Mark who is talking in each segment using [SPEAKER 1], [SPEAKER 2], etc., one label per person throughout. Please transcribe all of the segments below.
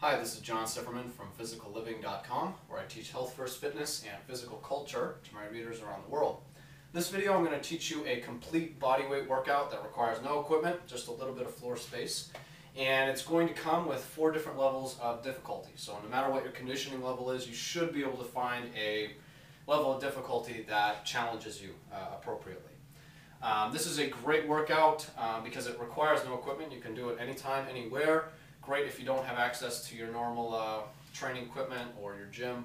[SPEAKER 1] Hi, this is John Sifferman from physicalliving.com, where I teach health first fitness and physical culture to my readers around the world. In this video I'm going to teach you a complete bodyweight workout that requires no equipment, just a little bit of floor space. And it's going to come with 4 different levels of difficulty. So no matter what your conditioning level is, you should be able to find a level of difficulty that challenges you appropriately. This is a great workout because it requires no equipment. You can do it anytime, anywhere. Great if you don't have access to your normal training equipment or your gym,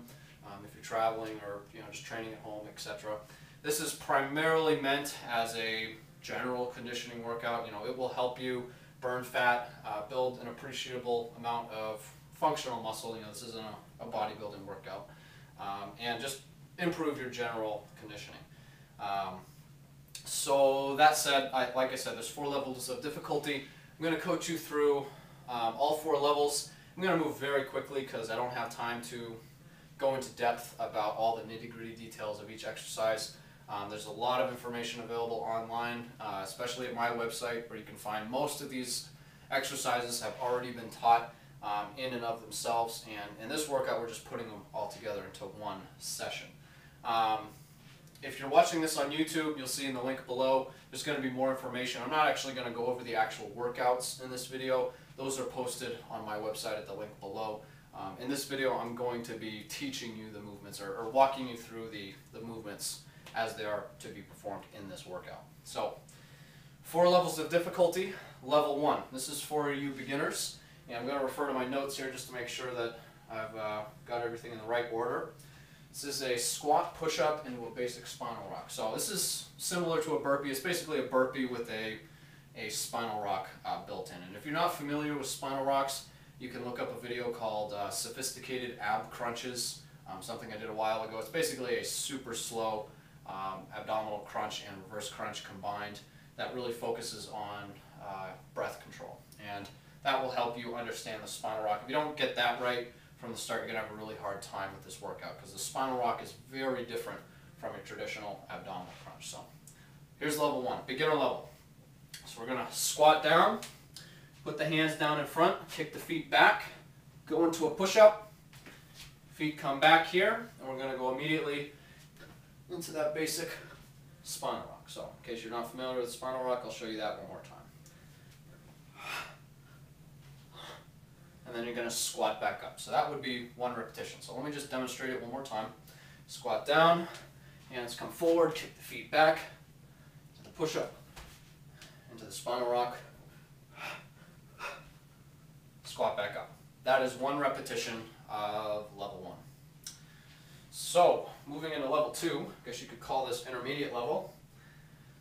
[SPEAKER 1] if you're traveling or just training at home, etc. This is primarily meant as a general conditioning workout. It will help you burn fat, build an appreciable amount of functional muscle. This isn't a bodybuilding workout, and just improve your general conditioning. So that said, like I said, there's 4 levels of difficulty. I'm going to coach you through all 4 levels. I'm going to move very quickly because I don't have time to go into depth about all the nitty-gritty details of each exercise. There's a lot of information available online, especially at my website, where you can find most of these exercises have already been taught in and of themselves, and in this workout we're just putting them all together into one session. If you're watching this on YouTube, you'll see in the link below there's going to be more information. I'm not actually going to go over the actual workouts in this video. Those are posted on my website at the link below. In this video I'm going to be teaching you the movements or walking you through the movements as they are to be performed in this workout. So 4 levels of difficulty. Level 1, this is for you beginners, and I'm going to refer to my notes here just to make sure that I've got everything in the right order. This is a squat push-up into a basic spinal rock. So this is similar to a burpee. It's basically a burpee with a spinal rock built in. And if you're not familiar with spinal rocks, you can look up a video called Sophisticated Ab Crunches, something I did a while ago. It's basically a super slow abdominal crunch and reverse crunch combined that really focuses on breath control. And that will help you understand the spinal rock. If you don't get that right from the start, you're going to have a really hard time with this workout because the spinal rock is very different from your traditional abdominal crunch. So here's level 1, beginner level. So we're going to squat down, put the hands down in front, kick the feet back, go into a push-up, feet come back here, and we're going to go immediately into that basic spinal rock. So in case you're not familiar with the spinal rock, I'll show you that one more time. And then you're going to squat back up. So that would be 1 repetition. So let me just demonstrate it one more time. Squat down, hands come forward, kick the feet back, to the push-up, into the spinal rock, squat back up. That is 1 repetition of level 1. So moving into level 2, I guess you could call this intermediate level.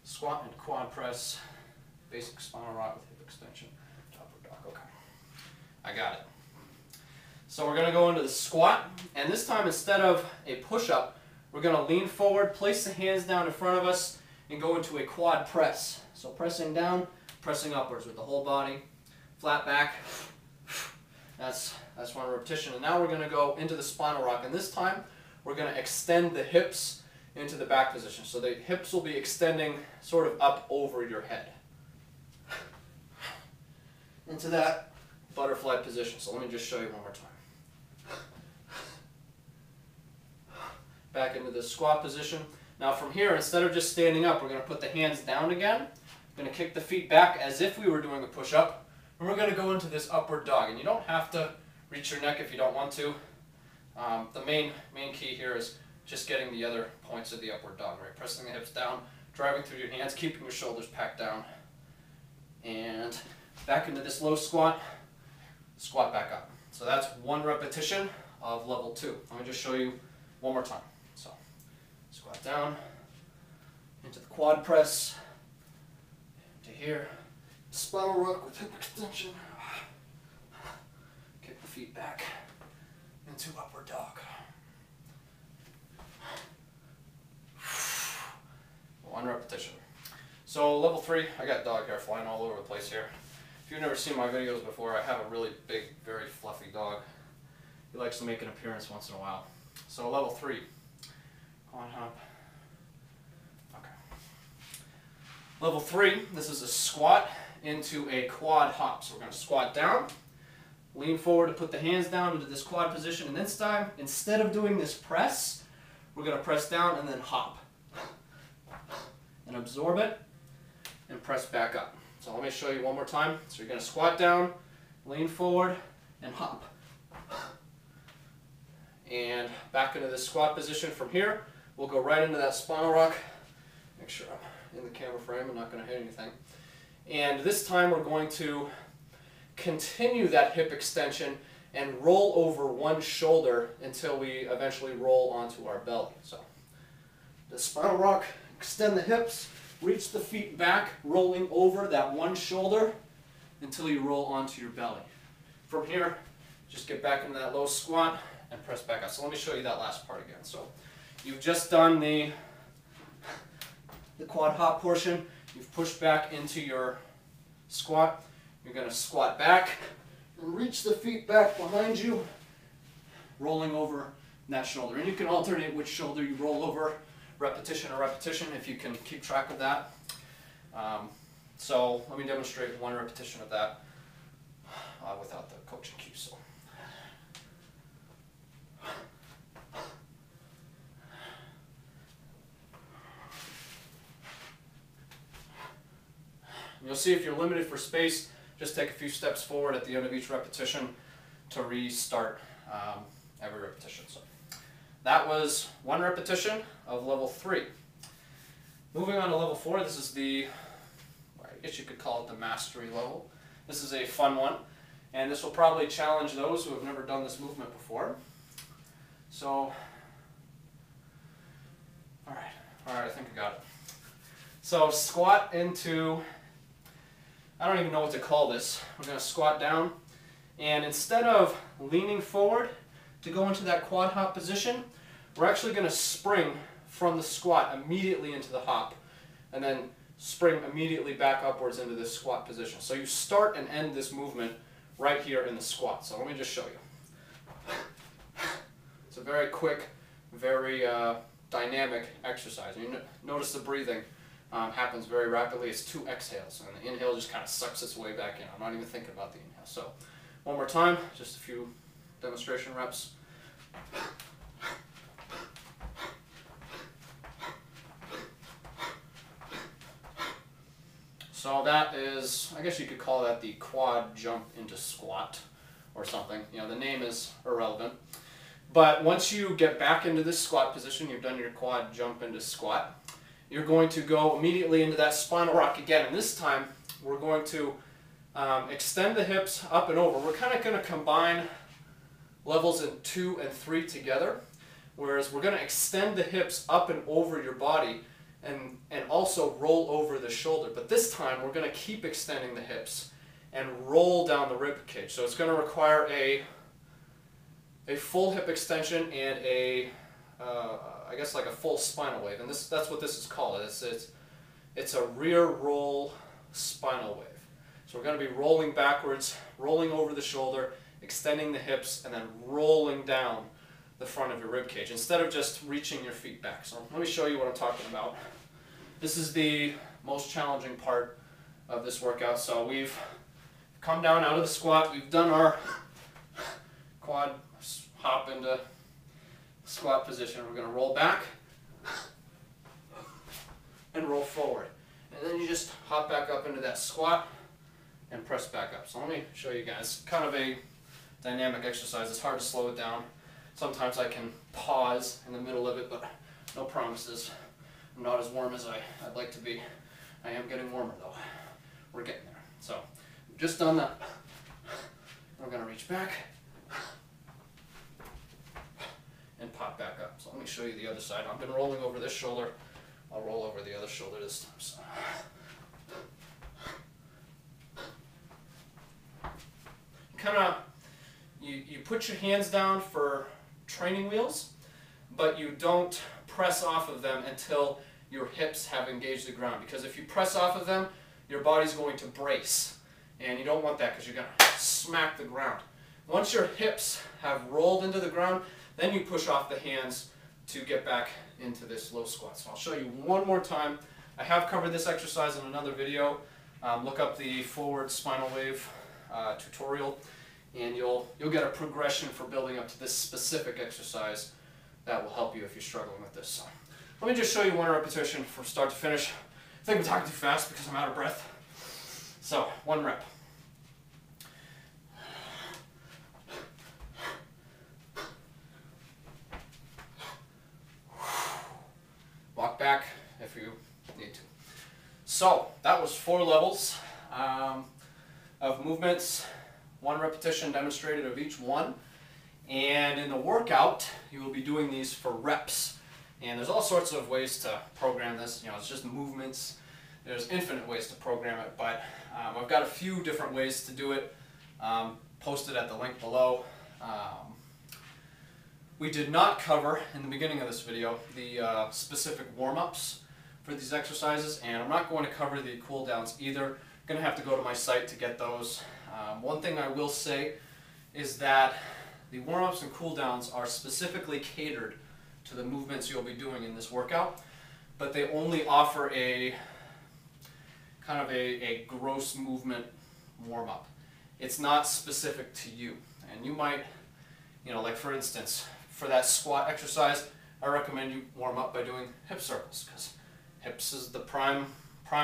[SPEAKER 1] Squat and quad press, basic spinal rock with hip extension, upward dog. Okay. I got it. So we're going to go into the squat, and this time instead of a push-up, we're going to lean forward, place the hands down in front of us, and go into a quad press. So pressing down, pressing upwards with the whole body, flat back. That's 1 repetition. And now we're going to go into the spinal rock, and this time we're going to extend the hips into the back position. So the hips will be extending sort of up over your head into that butterfly position. So let me just show you one more time. Back into the squat position. Now from here, instead of just standing up, we're going to put the hands down again. We're going to kick the feet back as if we were doing a push-up. And we're going to go into this upward dog. And you don't have to reach your neck if you don't want to. The main key here is just getting the other points of the upward dog, right? Pressing the hips down, driving through your hands, keeping your shoulders packed down. And back into this low squat. Squat back up. So that's 1 repetition of level 2. Let me just show you one more time. So squat down, into the quad press, to here, spinal rock with hip extension, kick the feet back, into upward dog. 1 repetition. So level 3, I got dog hair flying all over the place here. If you've never seen my videos before, I have a really big, very fluffy dog. He likes to make an appearance once in a while. So level 3, quad hop. Okay. Level 3, this is a squat into a quad hop. So we're going to squat down, Lean forward to put the hands down into this quad position, and this time, instead of doing this press, we're going to press down and then hop. And absorb it, and press back up. So let me show you one more time. So you're going to squat down, lean forward, and hop. And back into this squat position from here. We'll go right into that spinal rock. Make sure I'm in the camera frame, I'm not going to hit anything. And this time we're going to continue that hip extension and roll over one shoulder until we eventually roll onto our belly. So the spinal rock, extend the hips, reach the feet back, rolling over that one shoulder until you roll onto your belly. From here, just get back into that low squat and press back up. So let me show you that last part again. So you've just done the quad hop portion. You've pushed back into your squat. You're going to squat back and reach the feet back behind you, rolling over that shoulder. And you can alternate which shoulder you roll over, repetition or repetition, if you can keep track of that. So let me demonstrate one repetition of that without the coaching cue. So. You'll see if you're limited for space, just take a few steps forward at the end of each repetition to restart every repetition. So that was one repetition of level 3. Moving on to level 4, this is the, I guess you could call it the mastery level. This is a fun one, and this will probably challenge those who have never done this movement before. So, all right, I think I got it. So squat into, I don't even know what to call this. We're going to squat down, and instead of leaning forward to go into that quad hop position, we're actually going to spring from the squat immediately into the hop, and then spring immediately back upwards into this squat position. So you start and end this movement right here in the squat. So let me just show you. It's a very quick, very dynamic exercise. You notice the breathing happens very rapidly. It's 2 exhales, and the inhale just kind of sucks its way back in. I'm not even thinking about the inhale. So one more time, just a few demonstration reps. So that is, I guess you could call that the quad jump into squat or something. You know, the name is irrelevant. But once you get back into this squat position, you've done your quad jump into squat, you're going to go immediately into that spinal rock again. And this time, we're going to extend the hips up and over. We're kind of going to combine levels in 2 and 3 together, whereas we're going to extend the hips up and over your body and also roll over the shoulder. But this time, we're going to keep extending the hips and roll down the rib cage. So it's going to require a full hip extension and I guess like a full spinal wave, and that's what this is called. It's a rear roll spinal wave. So we're going to be rolling backwards, rolling over the shoulder, extending the hips, and then rolling down the front of your rib cage instead of just reaching your feet back. So let me show you what I'm talking about. This is the most challenging part of this workout. So we've come down out of the squat. We've done our quad hop into squat position. We're going to roll back and roll forward. And then you just hop back up into that squat and press back up. So let me show you guys. Kind of a dynamic exercise. It's hard to slow it down. Sometimes I can pause in the middle of it, but no promises. I'm not as warm as I'd like to be. I am getting warmer though. We're getting there. So we've just done that. We're going to reach back and pop back up. So let me show you the other side. I've been rolling over this shoulder. I'll roll over the other shoulder this time. So. You put your hands down for training wheels, but you don't press off of them until your hips have engaged the ground. Because if you press off of them, your body's going to brace. And you don't want that because you're going to smack the ground. Once your hips have rolled into the ground, then you push off the hands to get back into this low squat. So I'll show you one more time. I have covered this exercise in another video. Look up the forward spinal wave tutorial. and you'll get a progression for building up to this specific exercise that will help you if you're struggling with this. So let me just show you one repetition from start to finish. I think I'm talking too fast because I'm out of breath. So 1 rep. Walk back if you need to. So that was 4 levels of movements, 1 repetition demonstrated of each one. And in the workout, you will be doing these for reps. And there's all sorts of ways to program this. You know, it's just movements. There's infinite ways to program it, but I've got a few different ways to do it posted at the link below. We did not cover, in the beginning of this video, the specific warm-ups for these exercises, and I'm not going to cover the cooldowns either. I'm going to have to go to my site to get those. One thing I will say is that the warm-ups and cooldowns are specifically catered to the movements you'll be doing in this workout, but they only offer a kind of a gross movement warm-up. It's not specific to you, and you might, you know, like for instance, for that squat exercise, I recommend you warm up by doing hip circles, because hips is the prime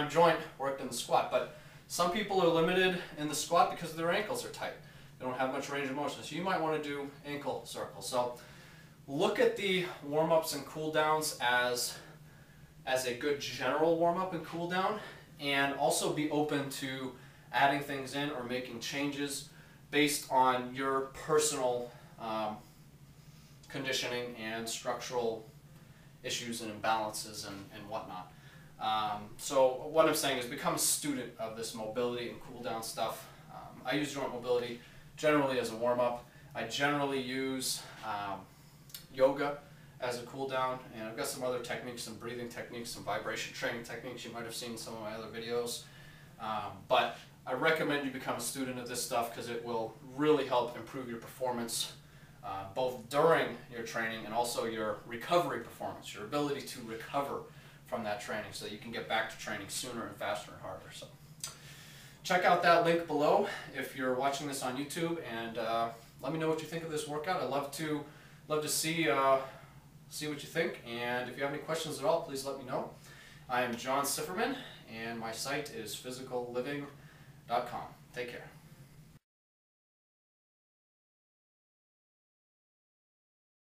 [SPEAKER 1] joint worked in the squat. But some people are limited in the squat because their ankles are tight. They don't have much range of motion, so you might want to do ankle circles. So look at the warm-ups and cool-downs as a good general warm-up and cool-down, and also be open to adding things in or making changes based on your personal conditioning and structural issues and imbalances and whatnot. So what I'm saying is become a student of this mobility and cool down stuff. I use joint mobility generally as a warm-up. I generally use yoga as a cool down, and I've got some other techniques, some breathing techniques, some vibration training techniques you might have seen in some of my other videos. But I recommend you become a student of this stuff because it will really help improve your performance both during your training and also your recovery performance, your ability to recover from that training so that you can get back to training sooner and faster and harder. So check out that link below if you're watching this on YouTube, and let me know what you think of this workout. I'd love to see what you think, and if you have any questions at all, please let me know. I am John Sifferman, and my site is physicalliving.com. Take care.